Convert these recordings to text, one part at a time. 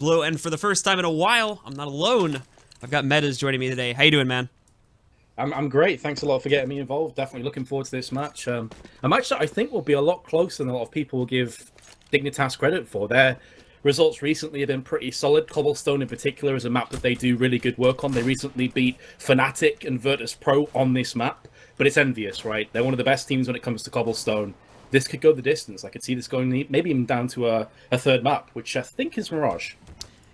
Blue, and for the first time in a while, I'm not alone. I've got Metas joining me today. How you doing, man? I'm great. Thanks a lot for getting me involved. Definitely looking forward to this match. A match that I think will be a lot closer than a lot of people will give Dignitas credit for. Their results recently have been pretty solid. Cobblestone in particular is a map that they do really good work on. They recently beat Fnatic and Virtus Pro on this map, but it's ENVYUS, right? They're one of the best teams when it comes to Cobblestone. This could go the distance. I could see this going maybe even down to a third map, which I think is Mirage.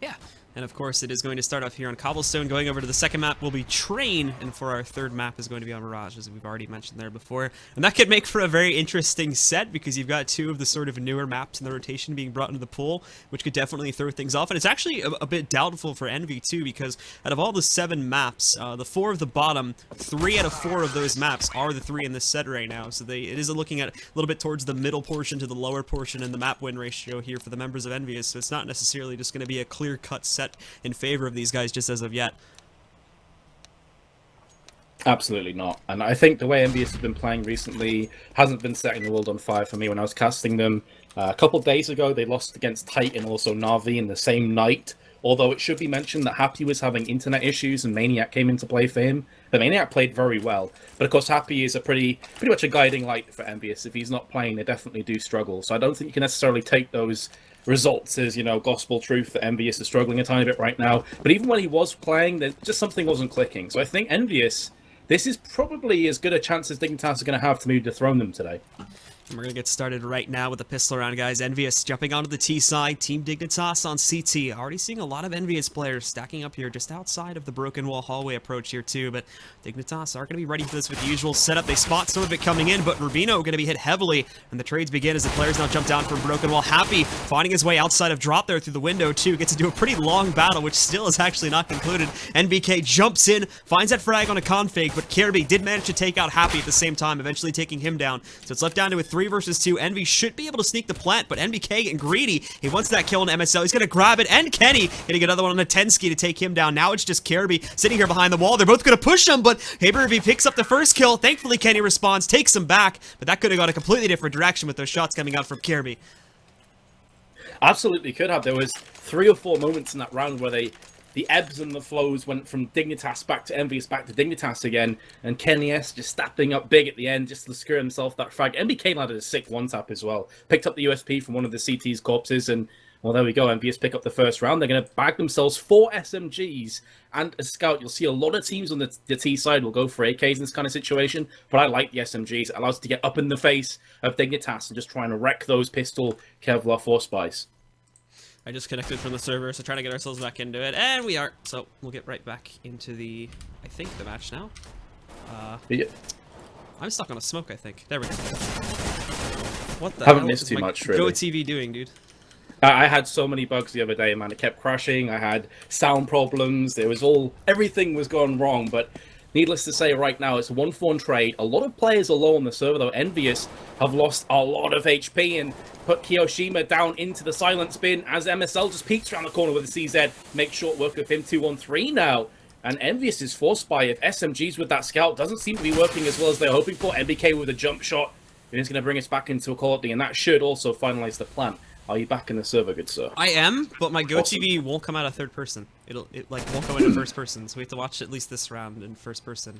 Yeah. And of course, it is going to start off here on Cobblestone. Going over to the second map will be Train, and for our third map is going to be on Mirage, as we've already mentioned there before. And that could make for a very interesting set, because you've got two of the sort of newer maps in the rotation being brought into the pool, which could definitely throw things off. And it's actually a bit doubtful for Envy, too, because out of all the 7 maps, the 4 of the bottom, 3 out of 4 of those maps are the 3 in this set right now. So it is looking at a little bit towards the middle portion to the lower portion in the map win ratio here for the members of ENVYUS. So it's not necessarily just going to be a clear-cut set in favor of these guys just as of yet. Absolutely not. And I think the way ENVYUS has been playing recently hasn't been setting the world on fire for me. When I was casting them a couple of days ago, they lost against Titan and also Na'Vi in the same night. Although it should be mentioned that Happy was having internet issues and Maniac came into play for him. The Maniac played very well. But of course, Happy is a pretty much a guiding light for ENVYUS. If he's not playing, they definitely do struggle. So I don't think you can necessarily take those results as, gospel truth that ENVYUS is struggling a tiny bit right now. But even when he was playing, there just something wasn't clicking. So I think ENVYUS, this is probably as good a chance as Dignitas are going to have to maybe dethrone them today. And we're going to get started right now with the pistol round, guys. ENVYUS jumping onto the T side. Team Dignitas on CT. Already seeing a lot of ENVYUS players stacking up here just outside of the broken wall hallway approach here, too. But Dignitas are going to be ready for this with the usual setup. They spot some of it coming in, but Rubino going to be hit heavily. And the trades begin as the players now jump down from broken wall. Happy finding his way outside of drop there through the window, too. Gets to do a pretty long battle, which still is actually not concluded. NBK jumps in, finds that frag on a config, but Kirby did manage to take out Happy at the same time, eventually taking him down. So it's left down to a 3 versus 2. Envy should be able to sneak the plant, but NBK getting greedy. He wants that kill on MSL. He's going to grab it, and Kenny getting another one on a 10 ski to take him down. Now it's just Kirby sitting here behind the wall. They're both going to push him, but Haberby picks up the first kill. Thankfully, Kenny responds, takes him back, but that could have gone a completely different direction with those shots coming out from Kirby. Absolutely could have. There was 3 or 4 moments in that round where the ebbs and the flows went from Dignitas back to ENVYUS back to Dignitas again, and Kenny S just stepping up big at the end just to secure himself that frag. MBK landed a sick one-tap as well. Picked up the USP from one of the CT's corpses, and well, there we go. ENVYUS pick up the first round. They're going to bag themselves 4 SMGs and a scout. You'll see a lot of teams on the T side will go for AKs in this kind of situation, but I like the SMGs. It allows us to get up in the face of Dignitas and just trying to wreck those pistol Kevlar Force Spies. I just connected from the server, so trying to get ourselves back into it, and we are. So we'll get right back into the match now. Yeah. I'm stuck on a smoke, I think. There we go. What the Haven't hell missed is too my much, really. GoTV doing, dude? I had so many bugs the other day, man. It kept crashing. I had sound problems. Everything was going wrong, but needless to say, right now, it's a 1-4 trade. A lot of players are low on the server, though. ENVYUS have lost a lot of HP and put Kiyoshima down into the silence bin as MSL just peeks around the corner with the CZ. Make short work of him, 2-1-3 now. And ENVYUS is forced by if SMGs with that scout doesn't seem to be working as well as they're hoping for. NBK with a jump shot. It is going to bring us back into equality, and that should also finalize the plan. Are you back in the server, good sir? I am, but my GoTV won't come out of third person. It won't go into first person, so we have to watch at least this round in first person.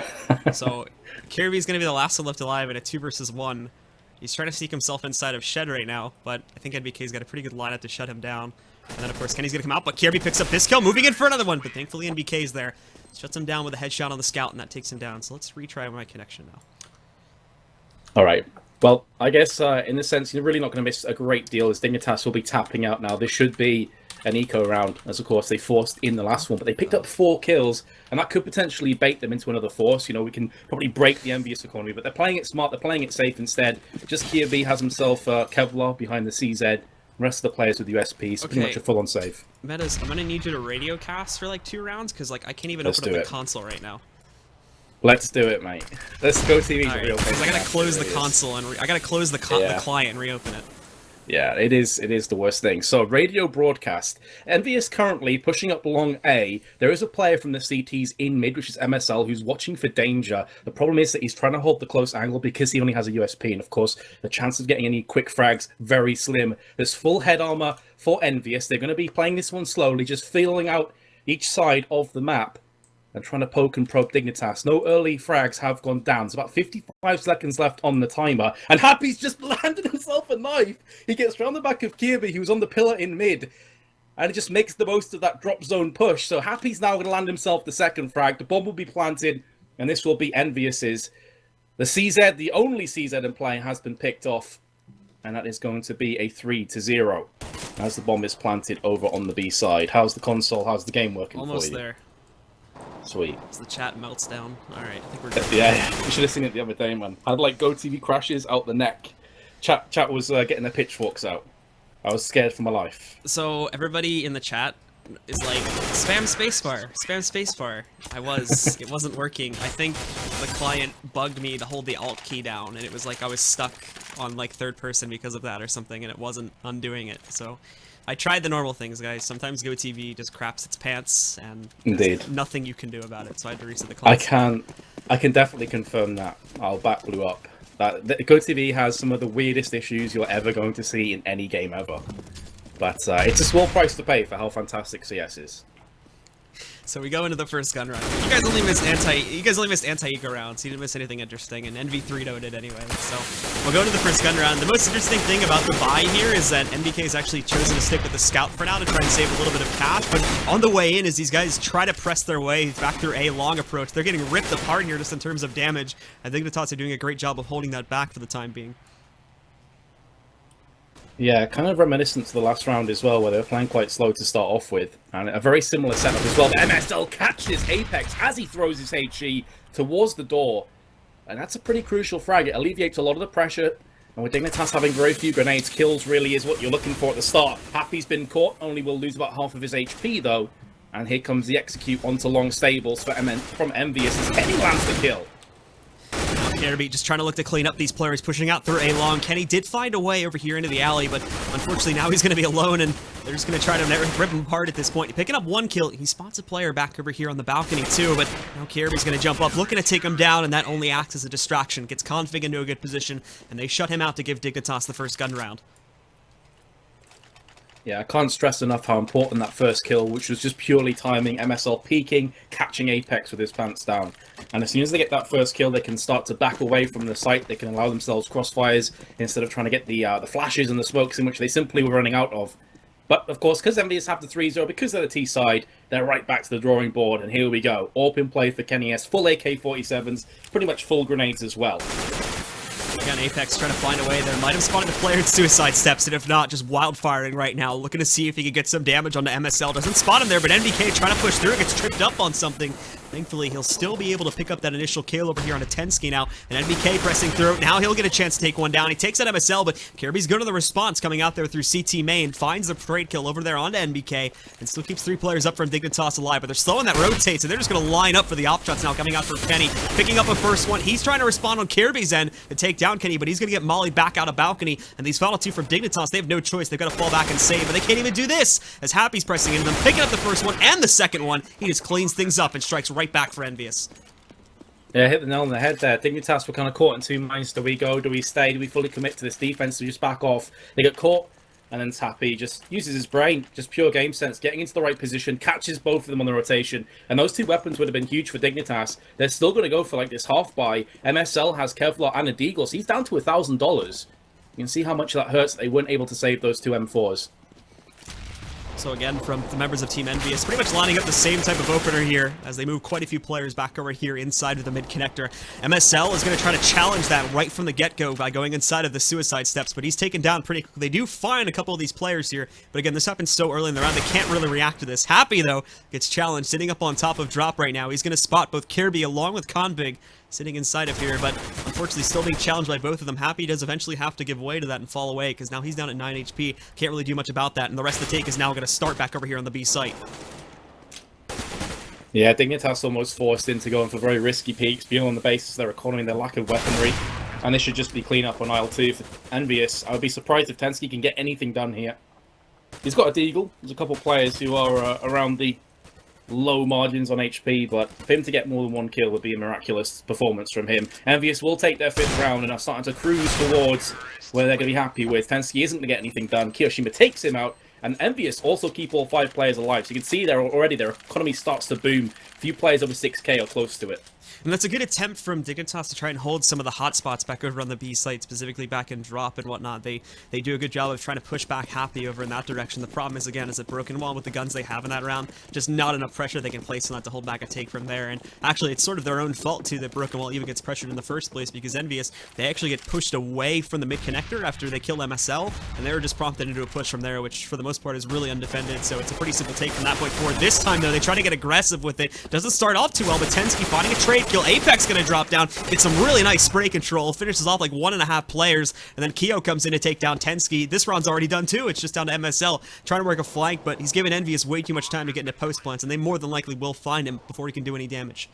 So Kirby's gonna be the last one left alive in a 2 versus 1. He's trying to sneak himself inside of Shed right now, but I think NBK's got a pretty good lineup to shut him down. And then of course Kenny's gonna come out, but Kirby picks up this kill, moving in for another one, but thankfully NBK's there. Shuts him down with a headshot on the scout, and that takes him down. So let's retry my connection now. Alright. Well, I guess in this sense, you're really not going to miss a great deal as Dignitas will be tapping out now. This should be an eco round, as of course they forced in the last one, but they picked up 4 kills, and that could potentially bait them into another force. We can probably break the ENVYUS economy, but they're playing it smart, they're playing it safe instead. Just Kirby has himself Kevlar behind the CZ, the rest of the players with USPs, pretty much a full-on save. Metas, I'm going to need you to radio cast for like 2 rounds, because I can't even open up the console right now. Let's do it, mate. Let's go TV. Right, I gotta close the console and I gotta close the client and reopen it. Yeah, it is. It is the worst thing. So, radio broadcast. ENVYUS currently pushing up along A. There is a player from the CTs in mid, which is MSL, who's watching for danger. The problem is that he's trying to hold the close angle because he only has a USP, and of course, the chance of getting any quick frags very slim. There's full head armor for ENVYUS. They're going to be playing this one slowly, just feeling out each side of the map and trying to poke and probe Dignitas. No early frags have gone down. There's about 55 seconds left on the timer. And Happy's just landed himself a knife. He gets round the back of Kirby, who's on the pillar in mid. And it just makes the most of that drop zone push. So Happy's now going to land himself the second frag. The bomb will be planted. And this will be ENVYUS's. The CZ, the only CZ in play, has been picked off. And that is going to be a 3-0. As the bomb is planted over on the B side. How's the console? How's the game working for you? Almost there. Sweet. As the chat melts down. Alright, I think we're good. Yeah, you should have seen it the other day, man. I had like GoTV crashes out the neck. Chat was getting their pitchforks out. I was scared for my life. So everybody in the chat is like, spam spacebar, spam spacebar. It wasn't working. I think the client bugged me to hold the alt key down, and it was like I was stuck on like third person because of that or something, and it wasn't undoing it. So I tried the normal things, guys. Sometimes GoTV just craps its pants, and there's nothing you can do about it. So I had to reset the console. I can definitely confirm that. I'll back Blue up. That GoTV has some of the weirdest issues you're ever going to see in any game ever. But it's a small price to pay for how fantastic CS is. So we go into the first gun round. You guys only missed anti-eco rounds. You didn't miss anything interesting, and NV3 did anyway. So we'll go into the first gun round. The most interesting thing about the buy here is that NBK has actually chosen to stick with the scout for now to try and save a little bit of cash. But on the way in, as these guys try to press their way back through a long approach, they're getting ripped apart here just in terms of damage. I think the Tots are doing a great job of holding that back for the time being. Yeah, kind of reminiscent to the last round as well, where they were playing quite slow to start off with. And a very similar setup as well. MSL catches Apex as he throws his HE towards the door. And that's a pretty crucial frag. It alleviates a lot of the pressure. And with Dignitas having very few grenades, kills really is what you're looking for at the start. Happy's been caught, only will lose about half of his HP though. And here comes the execute onto long stables from ENVYUS as Kenny lands the kill. Kirby just trying to look to clean up these players pushing out through A long. Kenny did find a way over here into the alley, but unfortunately now he's going to be alone, and they're just going to try to rip him apart at this point. Picking up one kill, he spots a player back over here on the balcony too, but now Kirby's going to jump up, looking to take him down, and that only acts as a distraction. Gets Config into a good position, and they shut him out to give Dignitas the first gun round. Yeah, I can't stress enough how important that first kill, which was just purely timing, MSL peeking, catching Apex with his pants down. And as soon as they get that first kill, they can start to back away from the site. They can allow themselves crossfires instead of trying to get the flashes and the smokes in which they simply were running out of. But, of course, because ENVYUS have the 3-0, because they're the T side, they're right back to the drawing board. And here we go. AWP in play for Kenny S. Full AK-47s, pretty much full grenades as well. Again, Apex trying to find a way there. Might have spotted the player at suicide steps, and if not, just wildfiring right now. Looking to see if he can get some damage onto MSL. Doesn't spot him there, but NBK trying to push through. Gets tripped up on something. Thankfully, he'll still be able to pick up that initial kill over here on a 10 ski now. And NBK pressing through. Now he'll get a chance to take one down. He takes out MSL, but Kirby's good on the response coming out there through CT main. Finds the trade kill over there onto NBK. And still keeps 3 players up from Dignitas alive. But they're slow in that rotate, so they're just going to line up for the op shots now coming out for Kenny. Picking up a first one. He's trying to respond on Kirby's end to take down Kenny, but he's going to get mollied back out of balcony. And these final 2 from Dignitas, they have no choice. They've got to fall back and save, but they can't even do this as Happy's pressing into them. Picking up the first one and the second one. He just cleans things up and strikes right back for ENVYUS. Yeah, hit the nail on the head there. Dignitas were kind of caught in 2 minds. Do we go? Do we stay? Do we fully commit to this defense? Do we just back off? They get caught, and then Happy just uses his brain, just pure game sense, getting into the right position, catches both of them on the rotation, and those 2 weapons would have been huge for Dignitas. They're still going to go for like this half buy. MSL has Kevlar and a Deagle, so he's down to $1,000. You can see how much that hurts that they weren't able to save those 2 M4s. So again, from the members of Team ENVYUS, pretty much lining up the same type of opener here as they move quite a few players back over here inside of the mid-connector. MSL is going to try to challenge that right from the get-go by going inside of the suicide steps, but he's taken down pretty quickly. They do find a couple of these players here, but again, this happens so early in the round, they can't really react to this. Happy, though, gets challenged, sitting up on top of Drop right now. He's going to spot both Kirby along with Conbig sitting inside of here, but unfortunately still being challenged by both of them. Happy does eventually have to give way to that and fall away, because now he's down at 9 HP. Can't really do much about that, and the rest of the take is now going to start back over here on the B site. Yeah, Dignitas almost forced into going for very risky peaks, beyond on the basis of their economy and their lack of weaponry. And this should just be clean up on aisle 2 for ENVYUS. I would be surprised if Tensky can get anything done here. He's got a deagle. There's a couple players who are around the low margins on HP, but for him to get more than 1 kill would be a miraculous performance from him. ENVYUS will take their 5th round and are starting to cruise towards where they're going to be happy with. Tensky isn't going to get anything done. Kiyoshima takes him out, and ENVYUS also keep all 5 players alive. So you can see there already their economy starts to boom. Few players over 6k or close to it. And that's a good attempt from Dignitas to try and hold some of the hotspots back over on the B site, specifically back in drop and whatnot. They do a good job of trying to push back Happy over in that direction. The problem is, again, is that Broken Wall with the guns they have in that round, just not enough pressure they can place on that to hold back a take from there. And actually, it's sort of their own fault, too, that Broken Wall even gets pressured in the first place, because ENVYUS, they actually get pushed away from the mid connector after they kill MSL, and they were just prompted into a push from there, which for the most part is really undefended, so it's a pretty simple take from that point forward. This time, though, they try to get aggressive with it. Doesn't start off too well, but Tensky finding a trade kill. Apex gonna drop down, gets some really nice spray control, finishes off like 1.5 players, and then Kyo comes in to take down Tensky. This round's already done too. It's just down to MSL trying to work a flank, but he's given ENVYUS way too much time to get into post plants, and they more than likely will find him before he can do any damage.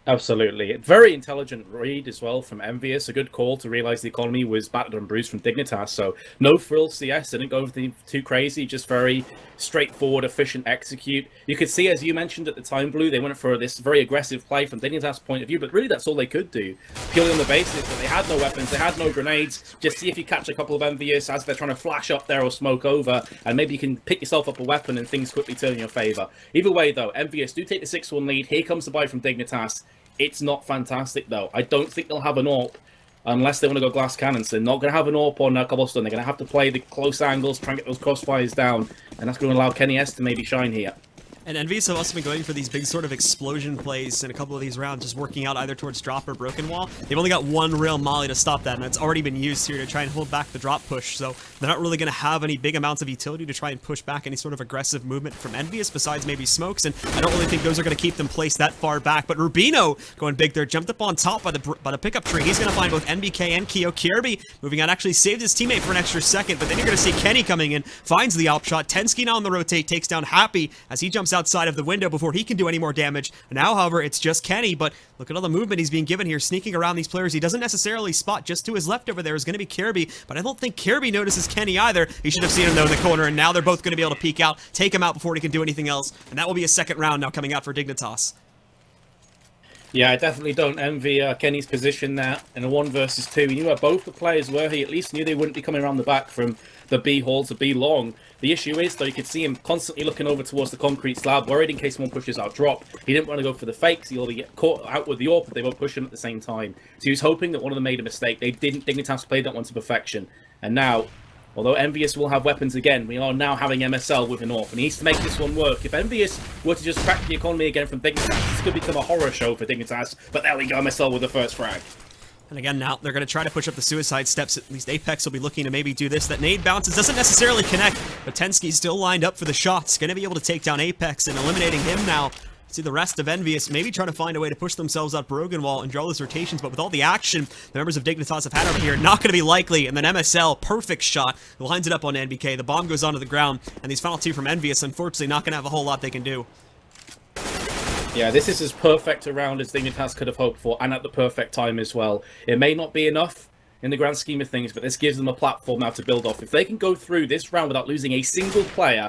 Absolutely. Very intelligent read as well from ENVYUS. A good call to realize the economy was battered and bruised from Dignitas. So no frill CS, didn't go too crazy, just very straightforward, efficient execute. You could see, as you mentioned at the time, Blue, they went for this very aggressive play from Dignitas' point of view, but really that's all they could do. Purely on the basis that they had no weapons, they had no grenades. Just see if you catch a couple of ENVYUS as they're trying to flash up there or smoke over, and maybe you can pick yourself up a weapon and things quickly turn in your favor. Either way, though, ENVYUS do take the 6-1 lead. Here comes the buy from Dignitas. It's not fantastic, though. I don't think they'll have an AWP unless they want to go glass cannons. They're not going to have an AWP on cobblestone. They're going to have to play the close angles, try and get those crossfires down, and that's going to allow Kenny S to maybe shine here. And ENVYUS have also been going for these big sort of explosion plays in a couple of these rounds, just working out either towards drop or broken wall. They've only got one real molly to stop that, and it's already been used here to try and hold back the drop push, so they're not really going to have any big amounts of utility to try and push back any sort of aggressive movement from ENVYUS, besides maybe smokes, and I don't really think those are going to keep them placed that far back. But Rubino going big there, jumped up on top by the pickup tree. He's going to find both NBK and Kyo. Kirby moving out, actually saved his teammate for an extra second, but then you're going to see Kenny coming in, finds the op shot. Tensky now on the rotate, takes down Happy as he jumps outside of the window before he can do any more damage. Now, however, it's just Kenny, but look at all the movement he's being given here, sneaking around these players. He doesn't necessarily spot. Just to his left over there is going to be Kirby, but I don't think Kirby notices Kenny either. He should have seen him, though, in the corner, and now they're both going to be able to peek out, take him out before he can do anything else, and that will be a second round now coming out for Dignitas. Yeah, I definitely don't envy Kenny's position there in a 1 versus 2. He knew where both the players were. He at least knew they wouldn't be coming around the back from the B hall to B long. The issue is, though, you could see him constantly looking over towards the concrete slab, worried in case someone pushes out drop. He didn't want to go for the fakes. He'll get caught out with the AWP, but they won't push him at the same time. So he was hoping that one of them made a mistake. They didn't. Dignitas played that one to perfection. And now, although ENVYUS will have weapons again, we are now having MSL with an AWP, and he needs to make this one work. If ENVYUS were to just crack the economy again from Dignitas, this could become a horror show for Dignitas, but there we go, MSL with the first frag. And again, now they're going to try to push up the suicide steps. At least Apex will be looking to maybe do this. That nade bounces, doesn't necessarily connect, but Tensky's still lined up for the shots. Going to be able to take down Apex and eliminating him now. See the rest of ENVYUS maybe trying to find a way to push themselves out Broken Wall and draw those rotations, but with all the action the members of Dignitas have had over here, not going to be likely. And then MSL, perfect shot, lines it up on NBK. The bomb goes onto the ground, and these final two from ENVYUS, unfortunately, not going to have a whole lot they can do. Yeah, this is as perfect a round as Dignitas could have hoped for, and at the perfect time as well. It may not be enough in the grand scheme of things, but this gives them a platform now to build off. If they can go through this round without losing a single player,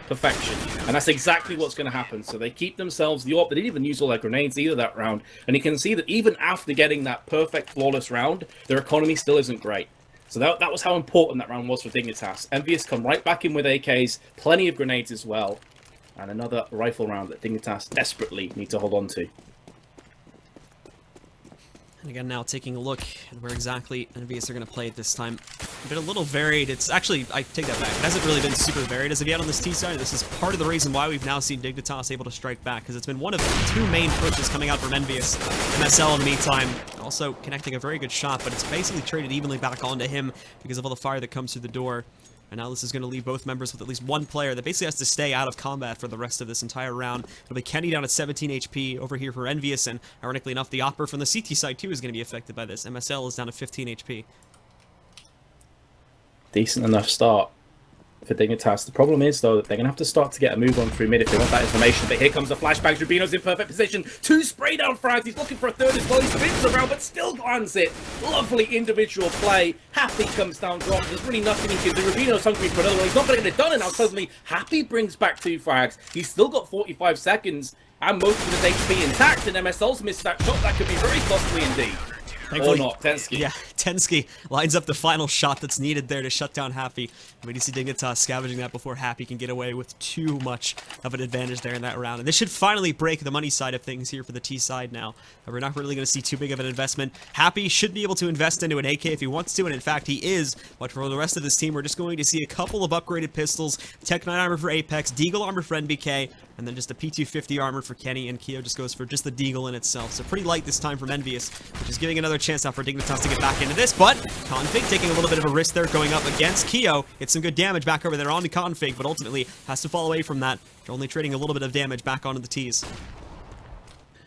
perfection. And that's exactly what's going to happen. So they keep themselves the AWP. They didn't even use all their grenades either that round. And you can see that even after getting that perfect, flawless round, their economy still isn't great. So that was how important that round was for Dignitas. ENVYUS come right back in with AKs, plenty of grenades as well. And another rifle round that Dignitas desperately need to hold on to. And again, now taking a look at where exactly ENVYUS are going to play it this time. Been a little varied. It's actually, I take that back. It hasn't really been super varied as of yet on this T side. This is part of the reason why we've now seen Dignitas able to strike back, because it's been one of the two main pushes coming out from ENVYUS. MSL in the meantime also connecting a very good shot, but it's basically traded evenly back onto him because of all the fire that comes through the door. And now this is going to leave both members with at least one player that basically has to stay out of combat for the rest of this entire round. It'll be Kenny down at 17 HP over here for ENVYUS, and ironically enough, the Opera from the CT side too is going to be affected by this. MSL is down at 15 HP. Decent enough start. for Dignitas. The problem is, though, that they're going to have to start to get a move on through mid if they want that information. But here comes the flashbang. Rubino's in perfect position. 2 spray down frags. He's looking for a third as well. He spins around, but still lands it. Lovely individual play. Happy comes down drop. There's really nothing he can do. Rubino's hungry for another one. He's not going to get it done, and now suddenly Happy brings back 2 frags. He's still got 45 seconds, and most of his HP intact, and MSL's missed that shot. That could be very costly indeed. Or not, Tensky. Yeah, Tensky lines up the final shot that's needed there to shut down Happy. We see Dignitas scavenging that before Happy can get away with too much of an advantage there in that round. And this should finally break the money side of things here for the T side now. We're not really going to see too big of an investment. Happy should be able to invest into an AK if he wants to, and in fact he is. But for the rest of this team, we're just going to see a couple of upgraded pistols, Tech 9 armor for Apex, Deagle armor for NBK, and then just a P250 armor for Kenny, and Keo just goes for just the Deagle in itself. So pretty light this time from ENVYUS, which is giving another chance now for Dignitas to get back into this, but Config taking a little bit of a risk there going up against Keo. Gets some good damage back over there on the Config, but ultimately has to fall away from that, only trading a little bit of damage back onto the T's.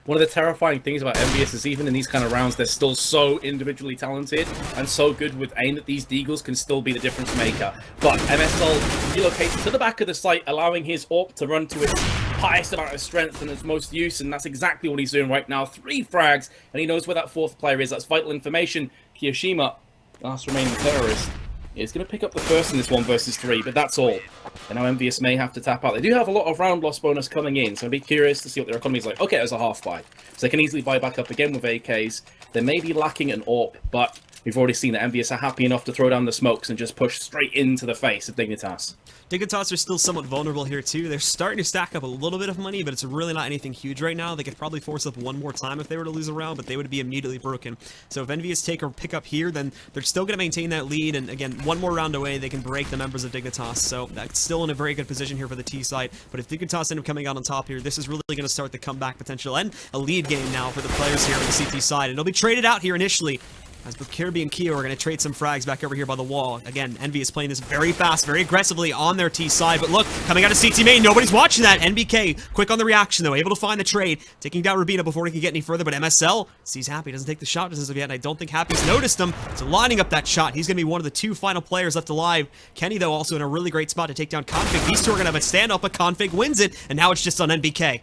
One of the terrifying things about ENVYUS is even in these kind of rounds, they're still so individually talented and so good with aim that these Deagles can still be the difference maker. But MSL relocates to the back of the site, allowing his AWP to run to its highest amount of strength and its most use, and that's exactly what he's doing right now. 3 frags, and he knows where that 4th player is. That's vital information. Kiyoshima, last remaining terrorist, is going to pick up the first in this 1 versus 3, but that's all. And now ENVYUS may have to tap out. They do have a lot of round loss bonus coming in, so I'd be curious to see what their economy is like. Okay, there's a half buy, so they can easily buy back up again with AKs. They may be lacking an AWP, but we've already seen that ENVYUS are happy enough to throw down the smokes and just push straight into the face of Dignitas. Dignitas are still somewhat vulnerable here too. They're starting to stack up a little bit of money, but it's really not anything huge right now. They could probably force up one more time if they were to lose a round, but they would be immediately broken. So if ENVYUS take a pick up here, then they're still going to maintain that lead, and again, one more round away, they can break the members of Dignitas. So that's still in a very good position here for the T side. But if Dignitas end up coming out on top here, this is really going to start the comeback potential and a lead game now for the players here on the CT side. And it'll be traded out here initially, as both Kirby and Keo are going to trade some frags back over here by the wall. Again, ENVYUS playing this very fast, very aggressively on their T side. But look, coming out of CT main, nobody's watching that. NBK, quick on the reaction though, able to find the trade, taking down Rubino before he can get any further. But MSL sees Happy, doesn't take the shot as of yet, and I don't think Happy's noticed him. So lining up that shot, he's going to be one of the 2 final players left alive. Kenny, though, also in a really great spot to take down Config. These 2 are going to have a standoff, but Config wins it, and now it's just on NBK.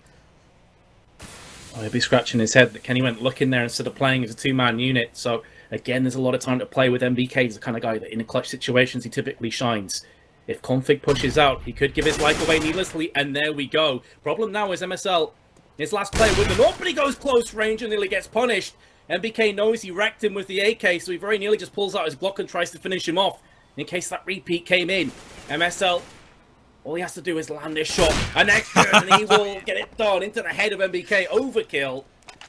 Oh, he'll be scratching his head that Kenny went looking there instead of playing as a 2-man unit. So again, there's a lot of time to play with MBK. He's the kind of guy that in clutch situations he typically shines. If Config pushes out, he could give his life away needlessly, and there we go. Problem now is MSL, his last player with the AWP, but he goes close range and nearly gets punished. MBK knows he wrecked him with the AK, so he very nearly just pulls out his Glock and tries to finish him off in case that repeat came in. MSL, all he has to do is land this shot, an extra, and he will get it done into the head of MBK. Overkill.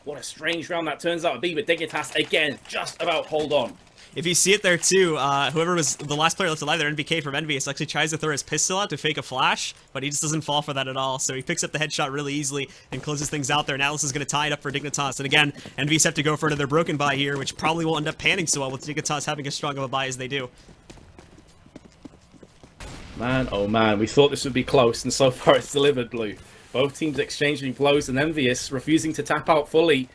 What a strange round that turns out to be, but Dignitas, again, just about hold on. If you see it there too, whoever was the last player left alive there, NBK from ENVYUS, actually tries to throw his pistol out to fake a flash, but he just doesn't fall for that at all. So he picks up the headshot really easily and closes things out there. Now this is going to tie it up for Dignitas. And again, ENVYUS have to go for another broken buy here, which probably will end up panning so well with Dignitas having as strong of a buy as they do. Man, oh man, we thought this would be close, and so far it's delivered, Blue. Both teams exchanging blows, and ENVYUS refusing to tap out fully.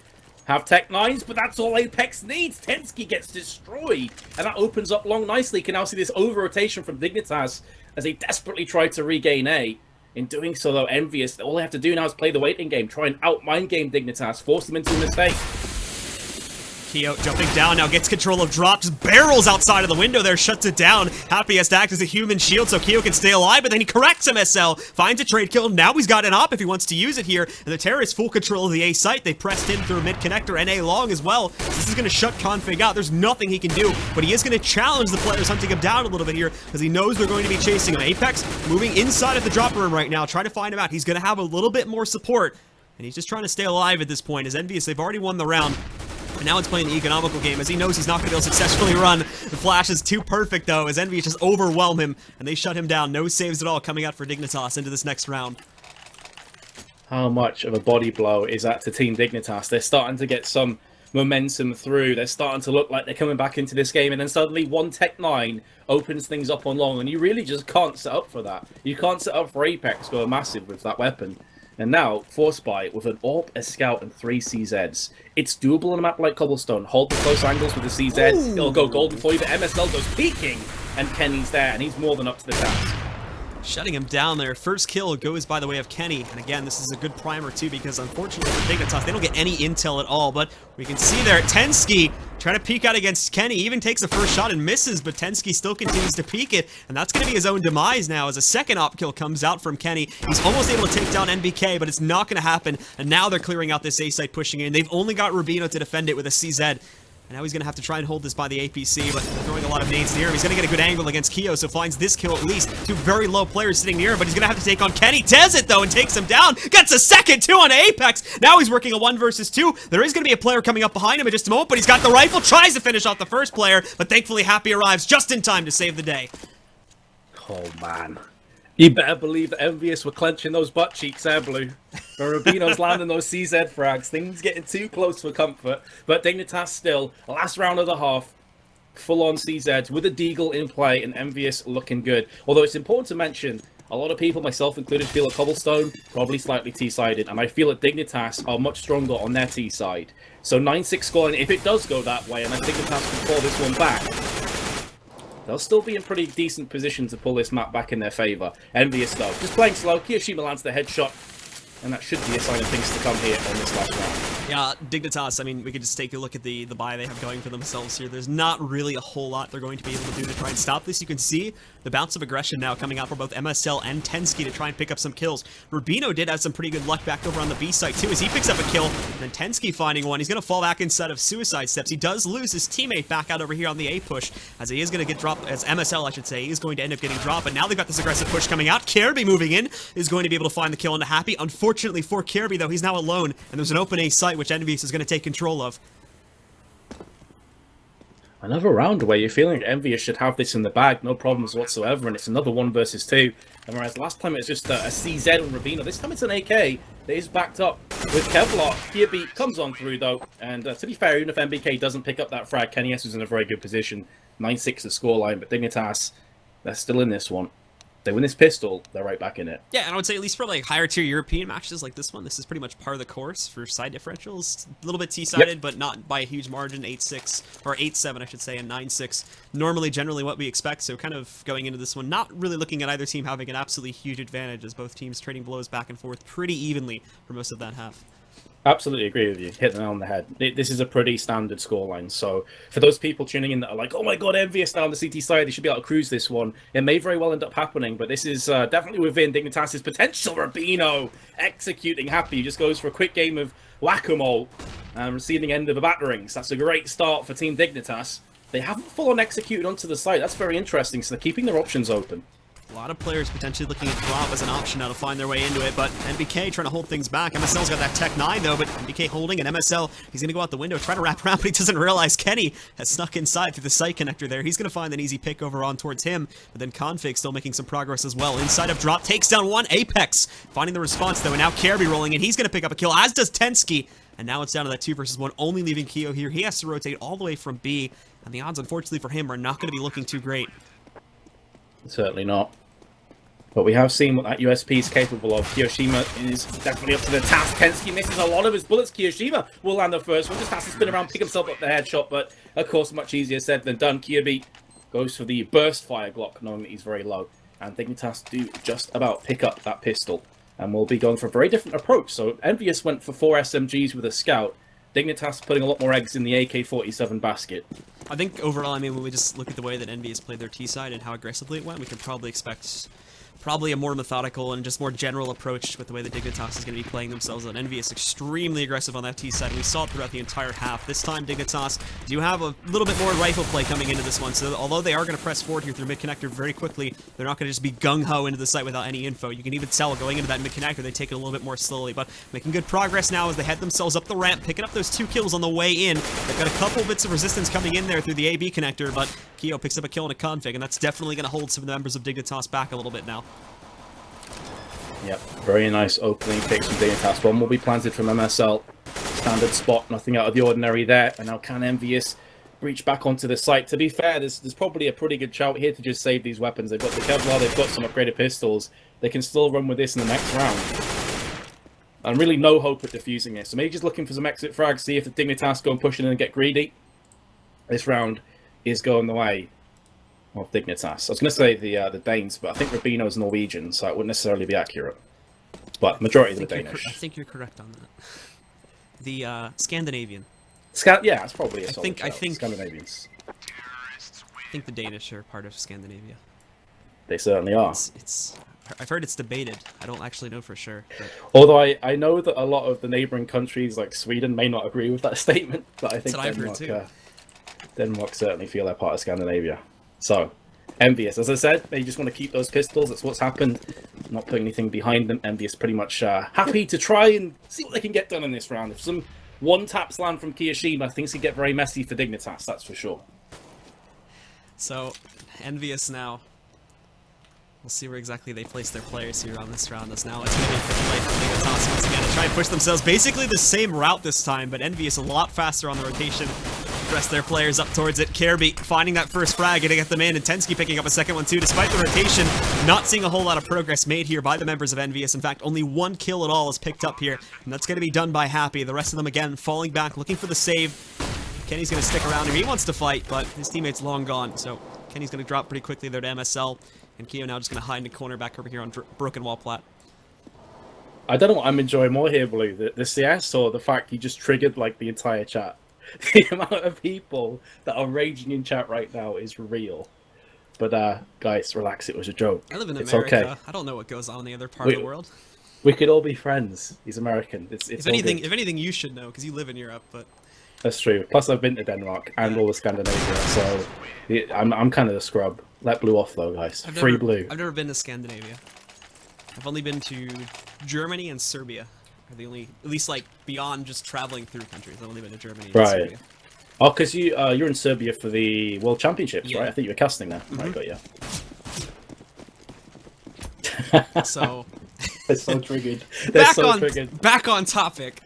Have Tech 9s, but that's all Apex needs. Tensky gets destroyed, and that opens up long nicely. You can now see this over-rotation from Dignitas as they desperately try to regain A. In doing so, though, ENVYUS, all they have to do now is play the waiting game, try and out-mind game Dignitas, force them into a mistake. Keo jumping down, now gets control of drop, just barrels outside of the window there, shuts it down. Happy has to act as a human shield so Keo can stay alive, but then he corrects MSL, finds a trade kill. Now he's got an op if he wants to use it here, and the terrorists full control of the A site. They pressed in through mid-connector and A long as well. This is going to shut Config out. There's nothing he can do, but he is going to challenge the players hunting him down a little bit here, because he knows they're going to be chasing him. Apex moving inside of the drop room right now, trying to find him out. He's going to have a little bit more support, and he's just trying to stay alive at this point. As ENVYUS, they've already won the round. And now it's playing the economical game, as he knows he's not going to be able to successfully run. The flash is too perfect, though, as ENVYUS just overwhelm him, and they shut him down. No saves at all coming out for Dignitas into this next round. How much of a body blow is that to Team Dignitas? They're starting to get some momentum through. They're starting to look like they're coming back into this game, and then suddenly one Tech 9 opens things up on long, and you really just can't set up for that. You can't set up for Apex going massive with that weapon. And now, Force Buy with an AWP, a Scout, and 3 CZs. It's doable on a map like Cobblestone. Hold the close angles with the CZ. It'll go golden for you, but MSL goes peeking, and Kenny's there, and he's more than up to the task. Shutting him down there. First kill goes by the way of Kenny. And again, this is a good primer too, because unfortunately for Dignitas, they don't get any intel at all. But we can see there, Tensky trying to peek out against Kenny. Even takes the first shot and misses, but Tensky still continues to peek it. And that's going to be his own demise now as a second op kill comes out from Kenny. He's almost able to take down NBK, but it's not going to happen. And now they're clearing out this A site, pushing in. They've only got Rubino to defend it with a CZ. And now he's going to have to try and hold this by the APC, but throwing a lot of nades near him. He's going to get a good angle against Keo, so finds this kill at least. Two very low players sitting near him, but he's going to have to take on Kenny. Does it, though, and takes him down. Gets a second, too, on Apex. Now he's working a 1 versus 2. There is going to be a player coming up behind him in just a moment, but he's got the rifle. Tries to finish off the first player, but thankfully Happy arrives just in time to save the day. Oh, man. You better believe that ENVYUS were clenching those butt cheeks there, Blue. But Rubino's landing those CZ frags. Things getting too close for comfort. But Dignitas still, last round of the half, full-on CZs with a Deagle in play and ENVYUS looking good. Although it's important to mention, a lot of people, myself included, feel that Cobblestone probably slightly T-sided. And I feel that Dignitas are much stronger on their T-side. So 9-6 scoring, if it does go that way, and I think Dignitas can claw this one back, they'll still be in pretty decent position to pull this map back in their favour. ENVYUS though, just playing slow. Kiyoshima lands the headshot, and that should be a sign of things to come here on this last round. Yeah, Dignitas, I mean, we could just take a look at the buy they have going for themselves here. There's not really a whole lot they're going to be able to do to try and stop this. You can see the bounce of aggression now coming out for both MSL and Tensky to try and pick up some kills. Rubino did have some pretty good luck back over on the B side too, as he picks up a kill, and then Tensky finding one. He's going to fall back inside of suicide steps. He does lose his teammate back out over here on the A push, as he is going to get dropped, as MSL I should say, he's going to end up getting dropped, but now they've got this aggressive push coming out. Kirby moving in is going to be able to find the kill into Happy. Unfortunately for Kirby though, he's now alone, and there's an open A site which ENVYUS is going to take control of. Another round where you're feeling like ENVYUS should have this in the bag, no problems whatsoever, and it's another 1 versus 2. And whereas last time it was just a CZ on Rubino, this time it's an AK that is backed up with Kevlar. Kirby comes on through though, and to be fair, even if MBK doesn't pick up that frag, Kenny S is in a very good position. 9-6 the scoreline, but Dignitas, they're still in this one. They win this pistol, they're right back in it. Yeah, and I would say at least for like higher tier European matches like this one, this is pretty much par of the course for side differentials. A little bit T-sided, Yep. but not by a huge margin. 8-6, or 8-7 I should say, and 9-6. Normally, generally what we expect, so kind of going into this one, not really looking at either team having an absolutely huge advantage, as both teams trading blows back and forth pretty evenly for most of that half. Absolutely agree with you. Hit the nail on the head. This is a pretty standard scoreline. So for those people tuning in that are like, oh my god, ENVYUS down the CT side, they should be able to cruise this one. It may very well end up happening, but this is definitely within Dignitas' potential. Rubino executing Happy. He just goes for a quick game of whack-a-mole and receiving end of a batterings. That's a great start for Team Dignitas. They haven't full-on executed onto the site. That's very interesting. So they're keeping their options open. A lot of players potentially looking at drop as an option now to find their way into it, but NBK trying to hold things back. MSL's got that Tech 9 though, but NBK holding, and MSL, he's going to go out the window, try to wrap around, but he doesn't realize Kenny has snuck inside through the site connector there. He's going to find an easy pick over on towards him, but then Config still making some progress as well. Inside of drop, takes down one. Apex finding the response though, and now Kirby rolling in. He's going to pick up a kill, as does Tensky, and now it's down to that 2 versus 1, only leaving Keo here. He has to rotate all the way from B, and the odds, unfortunately for him, are not going to be looking too great. Certainly not. But we have seen what that USP is capable of. Kiyoshima is definitely up to the task. Tensky misses a lot of his bullets. Kiyoshima will land the first one. Just has to spin around, pick himself up the headshot. But, of course, much easier said than done. Kirby goes for the burst fire Glock, knowing that he's very low. And Dignitas do just about pick up that pistol. And we'll be going for a very different approach. So, ENVYUS went for 4 SMGs with a scout. Dignitas putting a lot more eggs in the AK-47 basket. I think overall, I mean, when we just look at the way that ENVYUS played their T-side and how aggressively it went, we can probably expect a more methodical and just more general approach with the way that Dignitas is going to be playing themselves on. ENVYUS extremely aggressive on that T side. We saw it throughout the entire half. This time, Dignitas do have a little bit more rifle play coming into this one, so although they are going to press forward here through mid-connector very quickly, they're not going to just be gung-ho into the site without any info. You can even tell going into that mid-connector, they take it a little bit more slowly, but making good progress now as they head themselves up the ramp, picking up those 2 kills on the way in. They've got a couple bits of resistance coming in there through the AB connector, but Keo picks up a kill and a config, and that's definitely going to hold some of the members of Dignitas back a little bit now. Yep, very nice opening picks from Dignitas. One will be planted from MSL. Standard spot, nothing out of the ordinary there. And now can ENVYUS reach back onto the site? To be fair, there's probably a pretty good shout here to just save these weapons. They've got the Kevlar, they've got some upgraded pistols. They can still run with this in the next round. And really no hope at defusing this. So maybe just looking for some exit frags, see if the Dignitas go and push in and get greedy. This round is going the way of Dignitas. I was going to say the Danes, but I think Rubino's Norwegian, so it wouldn't necessarily be accurate. But majority of the Danish. I think you're correct on that. The Scandinavian. Yeah, it's probably a solid I think Scandinavians. I think the Danish are part of Scandinavia. They certainly are. I've heard it's debated. I don't actually know for sure. But... Although I know that a lot of the neighboring countries, like Sweden, may not agree with that statement, but I think Denmark certainly feel they're part of Scandinavia. So, ENVYUS. As I said, they just want to keep those pistols. That's what's happened. Not putting anything behind them. ENVYUS pretty much happy to try and see what they can get done in this round. If some one-taps land from Kiyashima, things can get very messy for Dignitas, that's for sure. So, ENVYUS now. We'll see where exactly they place their players here on this round. As now it's going to be a play for Dignitas once again to try and push themselves. Basically the same route this time, but ENVYUS a lot faster on the rotation. Press their players up towards it. Kirby finding that first frag, getting at the man, and Tensky picking up a second one too. Despite the rotation, not seeing a whole lot of progress made here by the members of ENVYUS. In fact, only one kill at all is picked up here, and that's going to be done by Happy. The rest of them, again, falling back, looking for the save. Kenny's going to stick around here. He wants to fight, but his teammate's long gone, so Kenny's going to drop pretty quickly there to MSL, and Keo now just going to hide in the corner back over here on Broken Wall Plat. I don't know what I'm enjoying more here, Blue, the CS or the fact you just triggered, like, the entire chat. The amount of people that are raging in chat right now is real. But, guys, relax, it was a joke. I live in it's America. Okay. I don't know what goes on in the other part of the world. We could all be friends. He's American. It's if anything, you should know, because you live in Europe, but... That's true. Plus, I've been to Denmark and all of Scandinavia, so I'm kind of the scrub. Let Blue off, though, guys. Free Blue. I've never been to Scandinavia. I've only been to Germany and Serbia. Are the only, at least like beyond just traveling through countries. I've only been to Germany and Serbia. Oh, because you're in Serbia for the World Championships, right? I think you were casting there. Right, got you. So they're so triggered. They're back on topic.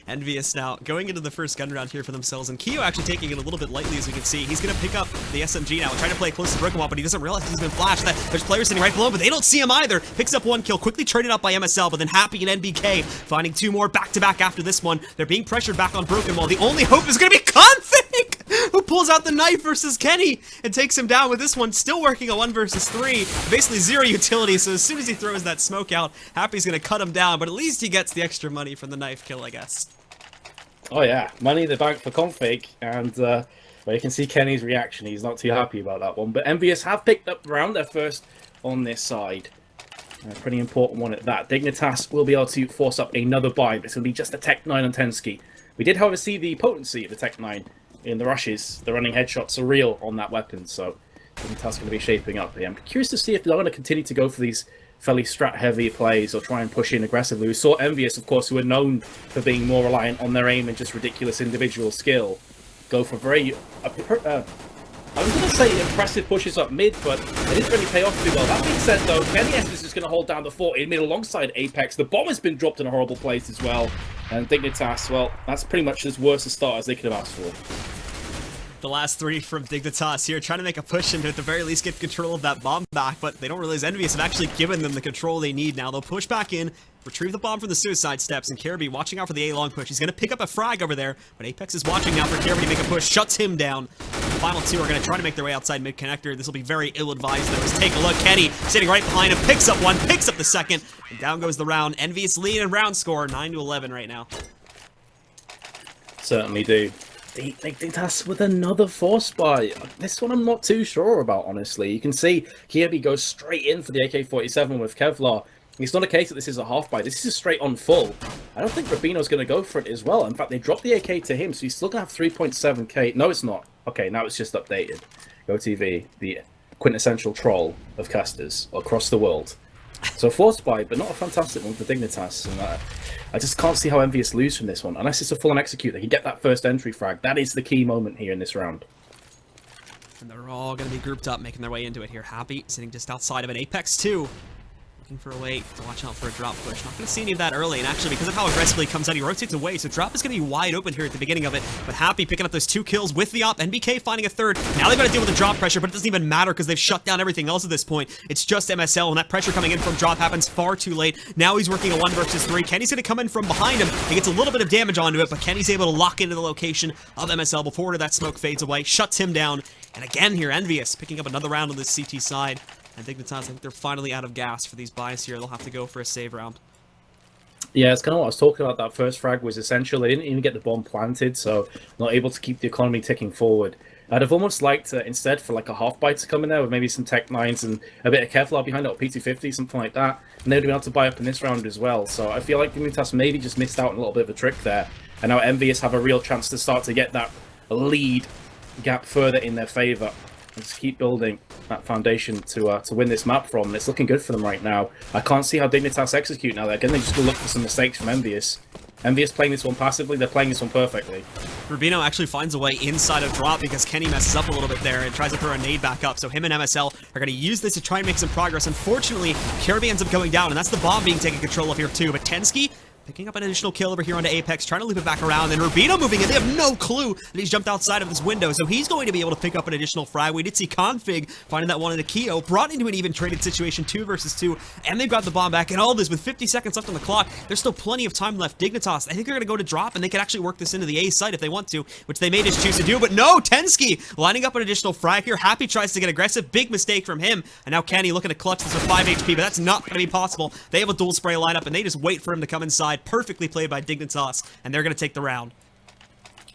ENVYUS now going into the first gun round here for themselves, and Keo actually taking it a little bit lightly, as we can see. He's going to pick up the SMG now and try to play close to Broken Wall, but he doesn't realize he's been flashed. That there's players sitting right below him, but they don't see him either. Picks up one kill, quickly traded up by MSL, but then Happy and NBK finding two more back-to-back after this one. They're being pressured back on Broken Wall. The only hope is going to be Config, who pulls out the knife versus Kenny and takes him down with this one still working a 1 versus 3. Basically zero utility, so as soon as he throws that smoke out, Happy's going to cut him down, but at least he gets the extra money from the knife kill, I guess. Oh yeah, money in the bank for Config, and well, you can see Kenny's reaction. He's not too happy about that one. But ENVYUS have picked up round their first on this side. A pretty important one at that. Dignitas will be able to force up another buy. It's going to be just a Tech 9 on Tensky. We did, however, see the potency of the Tech 9 in the rushes. The running headshots are real on that weapon, so Dignitas going to be shaping up here. I'm curious to see if they're going to continue to go for these fairly strat-heavy plays or try and push in aggressively. We saw ENVYUS, of course, who are known for being more reliant on their aim and just ridiculous individual skill, go for very, I was going to say impressive pushes up mid, but it didn't really pay off too well. That being said, though, Kenny is just going to hold down the fort in mid alongside Apex. The bomb has been dropped in a horrible place as well. And Dignitas, well, that's pretty much as worse a start as they could have asked for. The last three from Dignitas here, trying to make a push and at the very least get control of that bomb back, but they don't realize ENVYUS have actually given them the control they need now. They'll push back in, retrieve the bomb from the suicide steps, and Kirby watching out for the A-long push. He's going to pick up a frag over there, but Apex is watching now for Kirby to make a push, shuts him down. The final two are going to try to make their way outside mid-connector. This will be very ill-advised, though, as take a look. Kenny sitting right behind him, picks up one, picks up the second, and down goes the round. ENVYUS lead in round score, 9-11 right now. Certainly do. They did us with another force buy. This one I'm not too sure about, honestly. You can see Kirby goes straight in for the AK-47 with Kevlar. It's not a case that this is a half buy. This is straight on full. I don't think Rubino's going to go for it as well. In fact, they dropped the AK to him, so he's still going to have 3.7k. No, it's not. Okay, now it's just updated. GoTV, the quintessential troll of casters across the world. So force buy, but not a fantastic one for Dignitas. And I just can't see how ENVYUS lose from this one. Unless it's a full-on execute, they can get that first entry frag. That is the key moment here in this round. And they're all going to be grouped up, making their way into it here. Happy, sitting just outside of an Apex 2. Looking for a way to watch out for a drop push. Not going to see any of that early, and actually, because of how aggressively he comes out, he rotates away, so drop is going to be wide open here at the beginning of it. But Happy picking up those 2 kills with the op, NBK finding a third. Now they've got to deal with the drop pressure, but it doesn't even matter because they've shut down everything else at this point. It's just MSL, and that pressure coming in from drop happens far too late. Now he's working a 1 versus 3. Kenny's going to come in from behind him. He gets a little bit of damage onto it, but Kenny's able to lock into the location of MSL before that smoke fades away, shuts him down, And again here, ENVYUS picking up another round on this CT side. And Dignitas, I think they're finally out of gas for these buys here. They'll have to go for a save round. Yeah, it's kind of what I was talking about. That first frag was essential. They didn't even get the bomb planted, so not able to keep the economy ticking forward. I'd have almost liked instead for like a half bite to come in there with maybe some Tech 9s and a bit of Kevlar behind it, or P250, something like that. And they'd have been able to buy up in this round as well. So I feel like Dignitas maybe just missed out on a little bit of a trick there. And now ENVYUS have a real chance to start to get that lead gap further in their favor. And just keep building that foundation to win this map from. And it's looking good for them right now. I can't see how Dignitas execute now. They're going to just look for some mistakes from ENVYUS. ENVYUS playing this one passively, they're playing this one perfectly. Rubino actually finds a way inside of drop because Kenny messes up a little bit there and tries to throw a nade back up. So him and MSL are going to use this to try and make some progress. Unfortunately, Kirby ends up going down, and that's the bomb being taken control of here too. But Tensky picking up an additional kill over here onto Apex, trying to loop it back around, and Rubino moving in. They have no clue that he's jumped outside of this window, so he's going to be able to pick up an additional frag. We did see Config finding that one in a Keo, brought into an even traded situation, 2 versus 2, and they've got the bomb back. And all this with 50 seconds left on the clock, there's still plenty of time left. Dignitas, I think they're going to go to drop, and they can actually work this into the A site if they want to, which they may just choose to do, but no, Tensky lining up an additional frag here. Happy tries to get aggressive, big mistake from him, and now Kenny looking to clutch this with 5 HP, but that's not going to be possible. They have a dual spray lineup, and they just wait for him to come inside. Perfectly played by Dignitas, and they're going to take the round.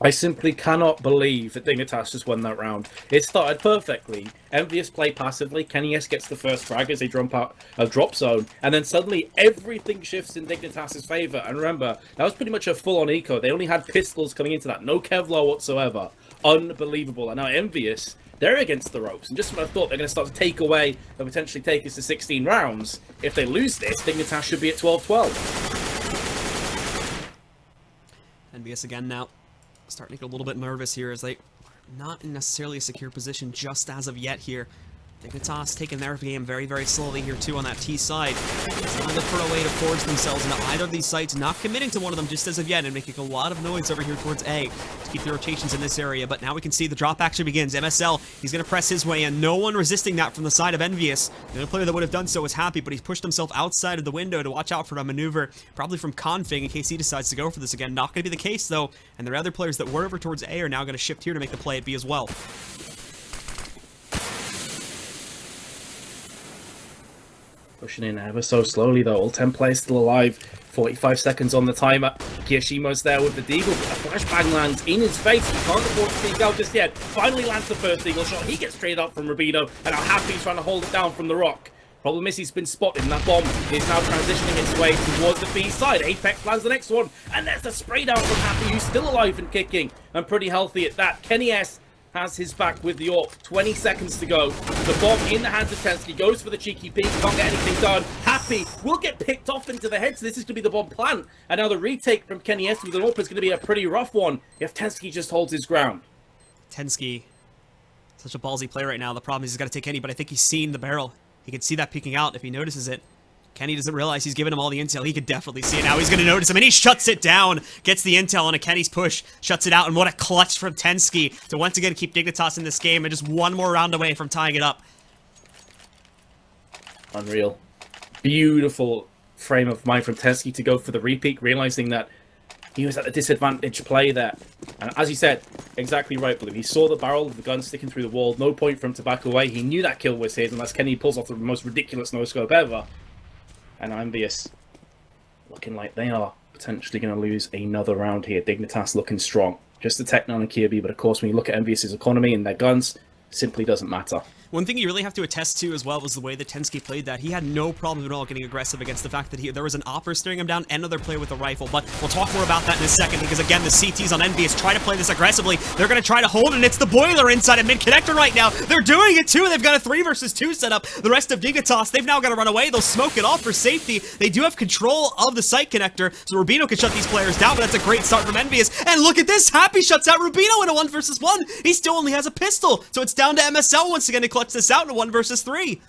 I simply cannot believe that Dignitas just won that round. It started perfectly. ENVYUS play passively. Kenny S gets the first frag as they jump out of drop zone, and then suddenly everything shifts in Dignitas' favor. And remember, that was pretty much a full-on eco. They only had pistols coming into that, no Kevlar whatsoever. Unbelievable. And now ENVYUS, they're against the ropes, and just when I thought they're going to start to take away and potentially take us to 16 rounds, if they lose this, Dignitas should be at 12-12. ENVYUS again now starting to get a little bit nervous here as they are not in necessarily a secure position just as of yet here. Dignitas taking their game very, very slowly here too on that T side. Trying to look for a way to forge themselves into either of these sites, not committing to one of them just as of yet, and making a lot of noise over here towards A to keep the rotations in this area. But now we can see the drop actually begins. MSL, he's going to press his way in. No one resisting that from the side of ENVYUS. The only player that would have done so was Happy, but he's pushed himself outside of the window to watch out for a maneuver, probably from Config in case he decides to go for this again. Not going to be the case though, and the other players that were over towards A are now going to shift here to make the play at B as well. Pushing in ever so slowly though. All 10 players still alive. 45 seconds on the timer. Kiyoshima's there with the deagle, but a flashbang lands in his face. He can't afford to speak out just yet. Finally lands the first eagle shot. He gets straight up from Rubino, and now Happy's trying to hold it down from the rock. Problem is he's been spotted, and that bomb is now transitioning its way towards the B side. Apex lands the next one, and there's the spray down from Happy, who's still alive and kicking, and pretty healthy at that. Kenny S has his back with the AWP. 20 seconds to go. The bomb in the hands of Tensky goes for the cheeky peek. Can't get anything done. Happy will get picked off into the head, so this is going to be the bomb plant. And now the retake from Kenny S with an AWP is going to be a pretty rough one if Tensky just holds his ground. Tensky, such a ballsy play right now. The problem is he's got to take Kenny, but I think he's seen the barrel. He can see that peeking out if he notices it. Kenny doesn't realize he's giving him all the intel. He could definitely see it now. He's going to notice him, and he shuts it down. Gets the intel on a Kenny's push. Shuts it out, and what a clutch from Tensky to once again keep Dignitas in this game and just one more round away from tying it up. Unreal. Beautiful frame of mind from Tensky to go for the repeat, realizing that he was at a disadvantaged play there. And as you said, exactly right, Blue. He saw the barrel of the gun sticking through the wall. No point for him to back away. He knew that kill was his, unless Kenny pulls off the most ridiculous no-scope ever. And ENVYUS looking like they are potentially going to lose another round here. Dignitas looking strong. Just the Tech 9 and Kirby, but of course when you look at ENVYUS' economy and their guns, simply doesn't matter. One thing you really have to attest to as well was the way that Tensky played that. He had no problem at all getting aggressive against the fact that there was an opper staring him down and another player with a rifle. But we'll talk more about that in a second because, again, the CTs on ENVYUS try to play this aggressively. They're going to try to hold, and it's the boiler inside of mid-connector right now. They're doing it, too. They've got a 3 versus 2 setup. The rest of Dignitas, they've now got to run away. They'll smoke it off for safety. They do have control of the site connector, so Rubino can shut these players down, but that's a great start from ENVYUS. And look at this. Happy shuts out Rubino in a 1 versus 1. He still only has a pistol, so it's down to MSL once again to clutch this out in a 1 versus 3.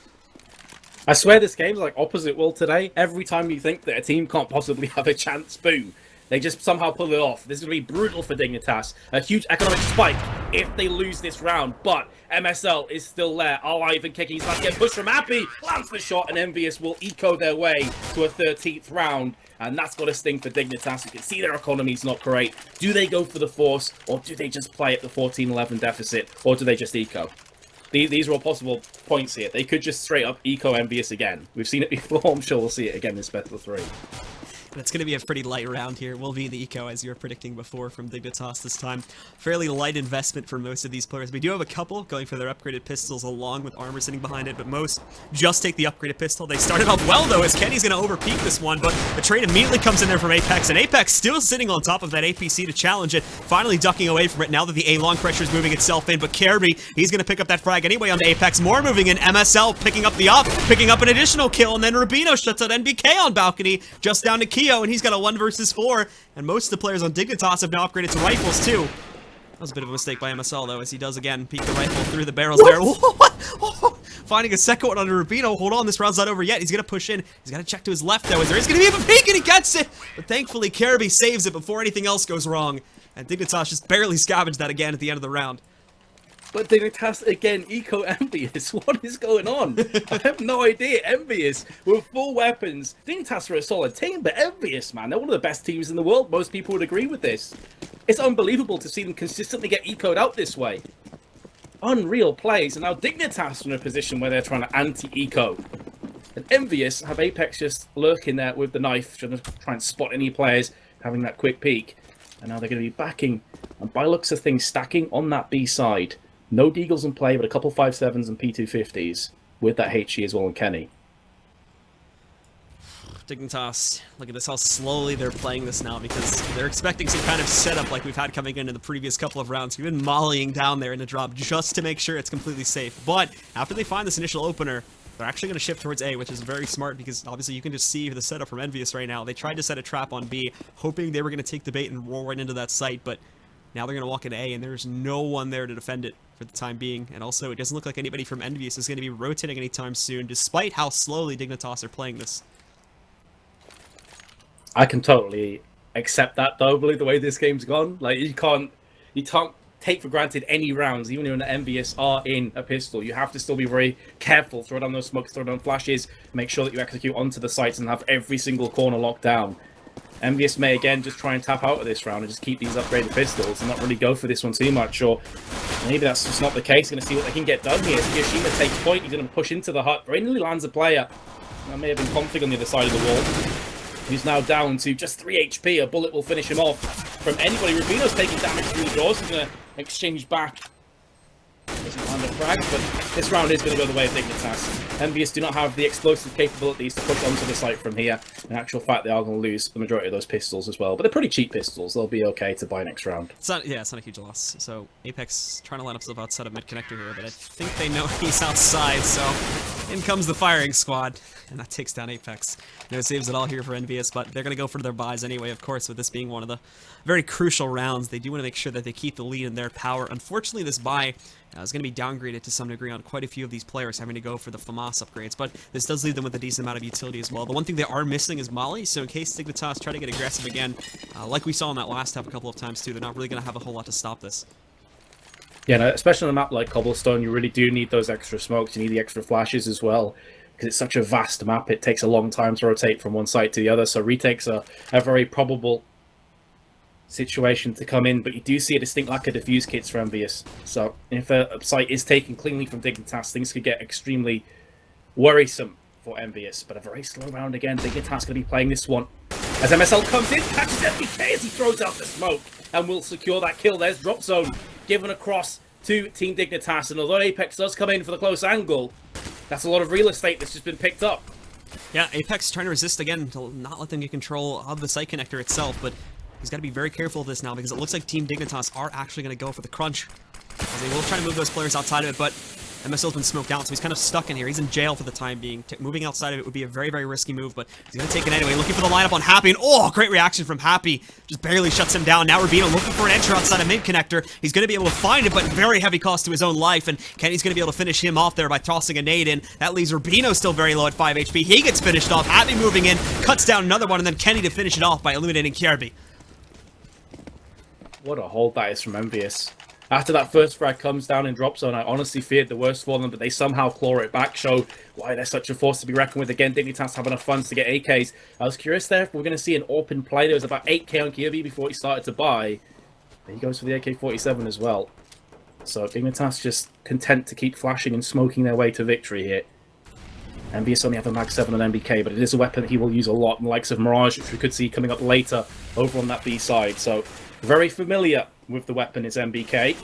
I swear this game's like opposite world today. Every time you think that a team can't possibly have a chance, boom, they just somehow pull it off. This is going to be brutal for Dignitas. A huge economic spike if they lose this round, but MSL is still there, alive and kicking. He's about to get pushed from Happy, lands the shot, and ENVYUS will eco their way to a 13th round. And that's got a sting for Dignitas. You can see their economy's not great. Do they go for the force, or do they just play at the 14-11 deficit, or do they just eco? these are all possible points here. They could just straight up eco ENVYUS again. We've seen it before. I'm sure we'll see it again this best of 3. And it's going to be a pretty light round here. Will be the eco, as you were predicting before from Dignitas this time. Fairly light investment for most of these players. We do have a couple going for their upgraded pistols along with armor sitting behind it, but most just take the upgraded pistol. They started off well, though, as Kenny's going to overpeak this one, but the trade immediately comes in there from Apex, and Apex still sitting on top of that APC to challenge it, finally ducking away from it now that the A-long pressure is moving itself in, but Kirby, he's going to pick up that frag anyway on the Apex. More moving in. MSL picking up the op, picking up an additional kill, and then Rubino shuts out NBK on balcony, just down to Keo, and he's got a 1 versus 4, and most of the players on Dignitas have now upgraded to rifles too. That was a bit of a mistake by MSL though, as he does again peek the rifle through the barrels there. What? Finding a second one under Rubino. Hold on, this round's not over yet. He's gonna push in. He's gotta check to his left though, as there is gonna be a peek, and he gets it! But thankfully, Kirby saves it before anything else goes wrong, and Dignitas just barely scavenged that again at the end of the round. But Dignitas again, eco ENVYUS. What is going on? I have no idea. ENVYUS with full weapons. Dignitas are a solid team, but ENVYUS, man, they're one of the best teams in the world. Most people would agree with this. It's unbelievable to see them consistently get ecoed out this way. Unreal plays, and now Dignitas are in a position where they're trying to anti-eco. And ENVYUS have Apex just lurking there with the knife, trying to try and spot any players having that quick peek. And now they're going to be backing, and by looks of things, stacking on that B side. No Deagles in play, but a couple 5.7s and P250s with that HE as well and Kenny. Dignitas, look at this, how slowly they're playing this now, because they're expecting some kind of setup like we've had coming into the previous couple of rounds. We've been mollying down there in the drop just to make sure it's completely safe. But after they find this initial opener, they're actually going to shift towards A, which is very smart because obviously you can just see the setup from ENVYUS right now. They tried to set a trap on B, hoping they were going to take the bait and roll right into that site, but now they're going to walk into A, and there's no one there to defend it for the time being. And also, it doesn't look like anybody from ENVYUS is going to be rotating anytime soon, despite how slowly Dignitas are playing this. I can totally accept that, though, the way this game's gone. Like, you can't take for granted any rounds, even when the ENVYUS are in a pistol. You have to still be very careful, throw down those smokes, throw down flashes, make sure that you execute onto the sites and have every single corner locked down. ENVYUS may again just try and tap out of this round and just keep these upgraded pistols and not really go for this one too much, or maybe that's just not the case. Going to see what they can get done here. Yoshima takes point, he's going to push into the hut, randomly lands a player. That may have been config on the other side of the wall. He's now down to just 3 HP, a bullet will finish him off from anybody. Rubino's taking damage through the doors, he's going to exchange back. Doesn't land a frag, but this round is going to go the way of Dignitas. ENVYUS do not have the explosive capabilities to push onto the site from here. In actual fact, they are going to lose the majority of those pistols as well, but they're pretty cheap pistols. They'll be okay to buy next round. It's not a huge loss. So Apex trying to line up stuff outside of mid-connector here, but I think they know he's outside, so in comes the firing squad, and that takes down Apex. No saves at all here for ENVYUS, but they're going to go for their buys anyway, of course, with this being one of the very crucial rounds. They do want to make sure that they keep the lead in their power. Unfortunately, this buy is going to be downgraded to some degree on quite a few of these players having to go for the FAMAS upgrades, but this does leave them with a decent amount of utility as well. The one thing they are missing is Molly, so in case Dignitas try to get aggressive again, like we saw in that last half a couple of times too, they're not really going to have a whole lot to stop this. Yeah, no, especially on a map like Cobblestone, you really do need those extra smokes, you need the extra flashes as well, because it's such a vast map, it takes a long time to rotate from one site to the other, so retakes are a very probable situation to come in, but you do see a distinct lack of defuse kits for ENVYUS. So if a site is taken cleanly from Dignitas, things could get extremely worrisome for ENVYUS. But a very slow round again. Dignitas going to be playing this one as MSL comes in, catches FBK as he throws out the smoke, and will secure that kill. There's drop zone given across to Team Dignitas, and although Apex does come in for the close angle, that's a lot of real estate that's just been picked up. Yeah, Apex trying to resist again to not let them get control of the site connector itself, but he's got to be very careful of this now because it looks like Team Dignitas are actually going to go for the crunch. As they will try to move those players outside of it, but MSL's been smoked out, so he's kind of stuck in here. He's in jail for the time being. Moving outside of it would be a very, very risky move, but he's going to take it anyway. Looking for the lineup on Happy, and oh, great reaction from Happy. Just barely shuts him down. Now Rubino looking for an enter outside of mid-connector. He's going to be able to find it, but very heavy cost to his own life, and Kenny's going to be able to finish him off there by tossing a nade in. That leaves Rubino still very low at 5 HP. He gets finished off. Happy moving in, cuts down another one, and then Kenny to finish it off by eliminating Kirby. What a hold that is from ENVYUS. After that first frag comes down in drop zone, I honestly feared the worst for them, but they somehow claw it back, show why they're such a force to be reckoned with. Again, Dignitas have enough funds to get AKs. I was curious there if we're going to see an open play. There was about 8k on Kirby before he started to buy. He goes for the AK-47 as well. So Dignitas just content to keep flashing and smoking their way to victory here. ENVYUS only have a Mag 7 on MBK, but it is a weapon that he will use a lot in the likes of Mirage, which we could see coming up later over on that B side. So very familiar with the weapon is MBK.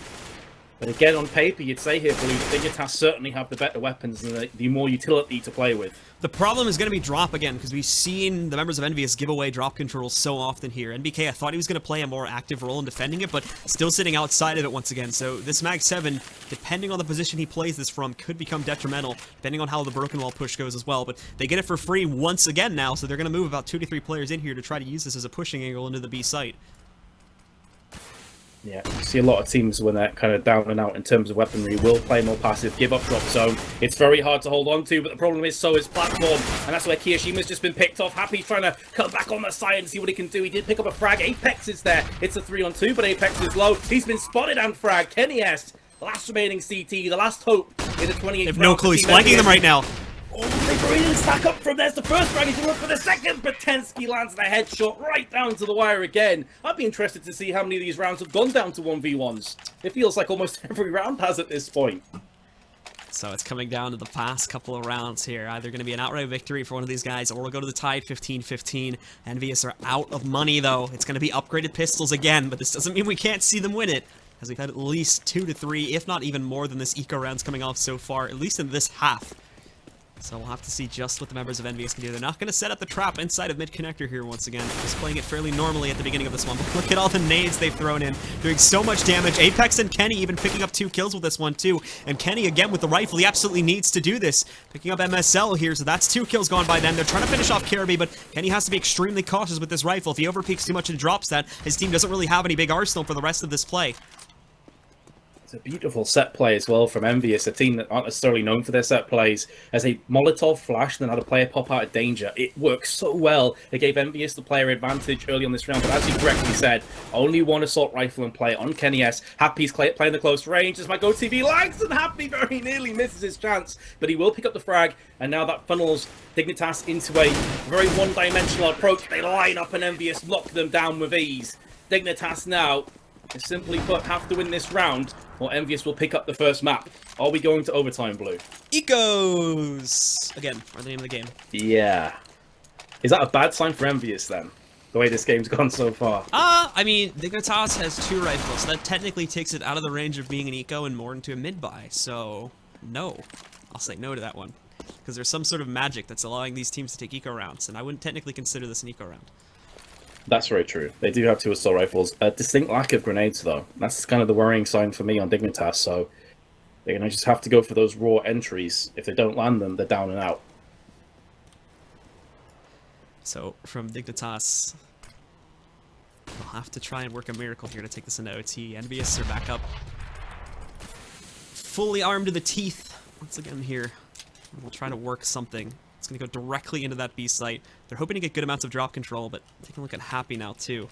But again, on paper, you'd say here, Blue, that Dignitas certainly have the better weapons and the more utility to play with. The problem is going to be drop again, because we've seen the members of ENVYUS give away drop controls so often here. NBK, I thought he was going to play a more active role in defending it, but still sitting outside of it once again. So this Mag 7, depending on the position he plays this from, could become detrimental, depending on how the broken wall push goes as well. But they get it for free once again now, so they're going to move about 2 to 3 players in here to try to use this as a pushing angle into the B site. Yeah, you see a lot of teams when they're kind of down and out in terms of weaponry will play more passive, give up drop zone. It's very hard to hold on to, but the problem is so is platform, and that's where Kiyoshima's just been picked off. Happy's trying to come back on the side and see what he can do. He did pick up a frag. Apex is there. It's a 3-on-2, but Apex is low. He's been spotted and fragged. Kenny S, the last remaining CT, the last hope in the 28th They have no clue. He's flanking them right now. Oh, they really stack up from there's the first frag. He's going for the second. Potensky lands the headshot right down to the wire again. I'd be interested to see how many of these rounds have gone down to 1v1s. It feels like almost every round has at this point. So it's coming down to the past couple of rounds here. Either going to be an outright victory for one of these guys, or we'll go to the tied 15-15. ENVYUS are out of money, though. It's going to be upgraded pistols again, but this doesn't mean we can't see them win it, as we've had at least 2 to 3, if not even more than this eco rounds coming off so far, at least in this half. So we'll have to see just what the members of ENVYUS can do. They're not going to set up the trap inside of mid-connector here once again. Just playing it fairly normally at the beginning of this one. But look at all the nades they've thrown in. Doing so much damage. Apex and Kenny even picking up 2 kills with this one too. And Kenny again with the rifle. He absolutely needs to do this. Picking up MSL here. So that's 2 kills gone by them. They're trying to finish off Caribbean, but Kenny has to be extremely cautious with this rifle. If he overpeaks too much and drops that, his team doesn't really have any big arsenal for the rest of this play. It's a beautiful set play as well from ENVYUS, a team that aren't necessarily known for their set plays. As a Molotov flash, then had a player pop out of danger. It works so well. It gave ENVYUS the player advantage early on this round, but as you correctly said, only one assault rifle and play on Kenny S. Happy's playing the close range as my GoTV lags, and Happy very nearly misses his chance, but he will pick up the frag, and now that funnels Dignitas into a very one-dimensional approach. They line up and ENVYUS lock them down with ease. Dignitas now, simply put, have to win this round, or ENVYUS will pick up the first map. Are we going to overtime, Blue? Ecos! Again, are the name of the game. Yeah. Is that a bad sign for ENVYUS, then? The way this game's gone so far? I mean, Dignitas has 2 rifles. So that technically takes it out of the range of being an eco and more into a mid-buy. So, no. I'll say no to that one. Because there's some sort of magic that's allowing these teams to take eco rounds, and I wouldn't technically consider this an eco round. That's very true. They do have 2 assault rifles. A distinct lack of grenades, though. That's kind of the worrying sign for me on Dignitas, so they're going to just have to go for those raw entries. If they don't land them, they're down and out. So, from Dignitas, they'll have to try and work a miracle here to take this into OT. ENVYUS are back up. Fully armed to the teeth once again here. We'll try to work something. It's going to go directly into that B site. They're hoping to get good amounts of drop control, but taking a look at Happy now, too.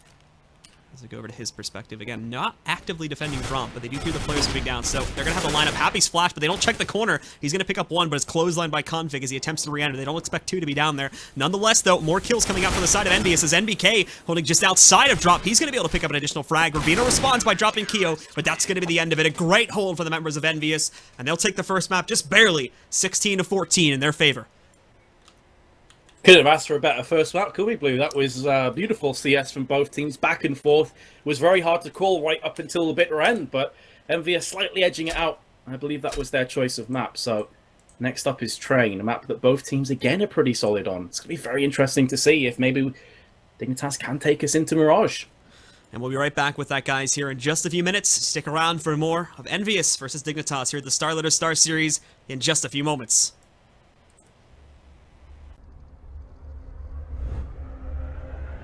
As we go over to his perspective. Again, not actively defending drop, but they do hear the players moving down, so they're going to have to line up. Happy's flash, but they don't check the corner. He's going to pick up 1, but it's clotheslined by Config as he attempts to re-enter. They don't expect 2 to be down there. Nonetheless, though, more kills coming out from the side of ENVYUS as NBK holding just outside of drop. He's going to be able to pick up an additional frag. Rubino responds by dropping Keo, but that's going to be the end of it. A great hold for the members of ENVYUS, and they'll take the first map just barely, 16-14 in their favor. Could have asked for a better first map, could we, Blue? That was beautiful CS from both teams, back and forth. It was very hard to call right up until the bitter end, but ENVYUS slightly edging it out. I believe that was their choice of map. So next up is Train, a map that both teams again are pretty solid on. It's going to be very interesting to see if maybe Dignitas can take us into Mirage. And we'll be right back with that, guys, here in just a few minutes. Stick around for more of ENVYUS versus Dignitas here at the StarSeries in just a few moments.